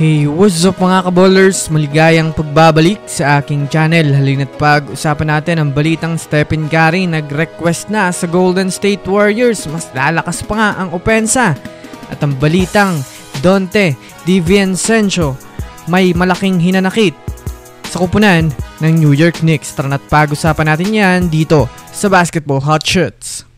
Hey, what's up mga kaballers? Maligayang pagbabalik sa aking channel. Halina't pag-usapan natin ang balitang Stephen Curry nag-request na sa Golden State Warriors. Mas lalakas pa nga ang opensa. At ang balitang Donte DiVincenzo may malaking hinanakit sa kupunan ng New York Knicks. Tara na't pag-usapan natin yan dito sa Basketball Hot Shots.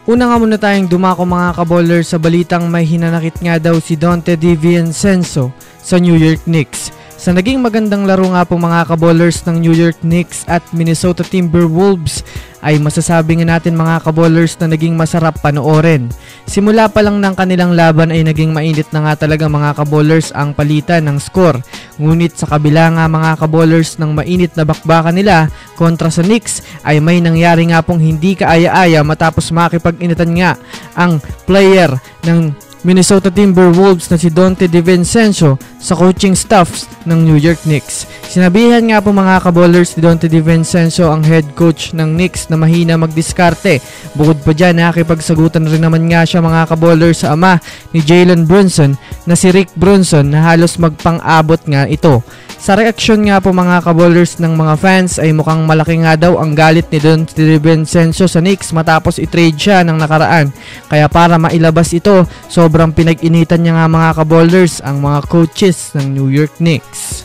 Una nga muna tayong dumako mga kaballers sa balitang may hinanakit nga daw si Donte DiVincenzo sa New York Knicks. Sa naging magandang laro nga po mga kaballers ng New York Knicks at Minnesota Timberwolves ay masasabi nga natin mga kaballers na naging masarap panoorin. Simula pa lang ng kanilang laban ay naging mainit na nga talaga mga kaballers ang palitan ng score. Ngunit sa kabila nga mga kaballers ng mainit na bakbakan nila kontra sa Knicks ay may nangyari nga pong hindi kaaya-aya matapos makipag-initan nga ang player ng Minnesota Timberwolves na si Donte DiVincenzo sa coaching staffs ng New York Knicks. Sinabihan nga po mga kaballers ni Donte DiVincenzo ang head coach ng Knicks na mahina magdiskarte. Bukod pa dyan nakipagsagutan rin naman nga siya mga kaballers sa ama ni Jalen Brunson na si Rick Brunson na halos magpang-abot nga ito. Sa reaksyon nga po mga kaballers ng mga fans ay mukhang malaki nga daw ang galit ni Donte DiVincenzo sa Knicks matapos i-trade siya ng nakaraan. Kaya para mailabas ito, sobrang pinag-initan niya nga mga kaballers ang mga coaches ng New York Knicks.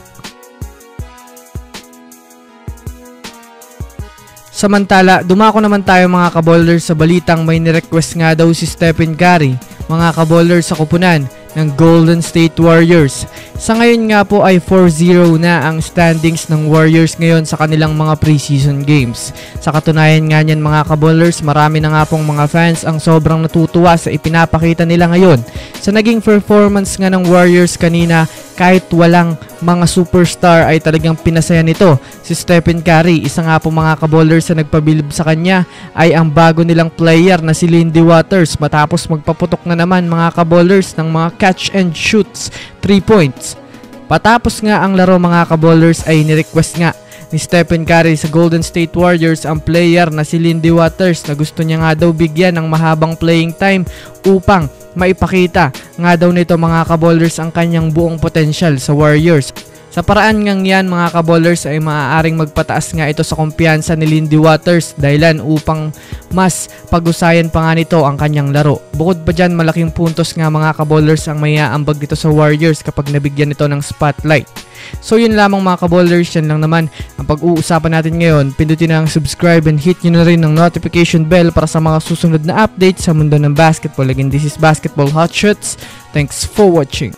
Samantala, dumako naman tayo mga kaballers sa balitang may nirequest nga daw si Stephen Curry, mga kaballers sa kupunan ng Golden State Warriors. Sa ngayon nga po ay 4-0 na ang standings ng Warriors ngayon sa kanilang mga preseason games. Sa katunayan nga niyan mga kaballers, marami na nga pong mga fans ang sobrang natutuwa sa ipinapakita nila ngayon. Sa naging performance nga ng Warriors kanina, kahit walang mga superstar ay talagang pinasaya nito si Stephen Curry. Isa nga po mga kaballers na nagpabilib sa kanya ay ang bago nilang player na si Lindy Waters matapos magpaputok na naman mga kaballers ng mga catch and shoots 3 points. Patapos nga ang laro mga kaballers ay nirequest nga ni Stephen Curry sa Golden State Warriors ang player na si Lindy Waters na gusto niya nga daw bigyan ng mahabang playing time upang maipakita nga daw nito mga kaballers ang kanyang buong potensyal sa Warriors. Sa paraan ngang yan mga kaballers ay maaaring magpataas nga ito sa kumpiyansa ni Lindy Waters dahilan upang mas pag-usayan pa nga nito ang kanyang laro. Bukod pa dyan malaking puntos nga mga kaballers ang may aambag dito sa Warriors kapag nabigyan ito ng spotlight. So yun lamang mga kaballers, yan lang naman ang pag-uusapan natin ngayon. Pindutin na ang subscribe and hit nyo na rin ng notification bell para sa mga susunod na updates sa mundo ng basketball. Again, this is Basketball Hot Shots. Thanks for watching.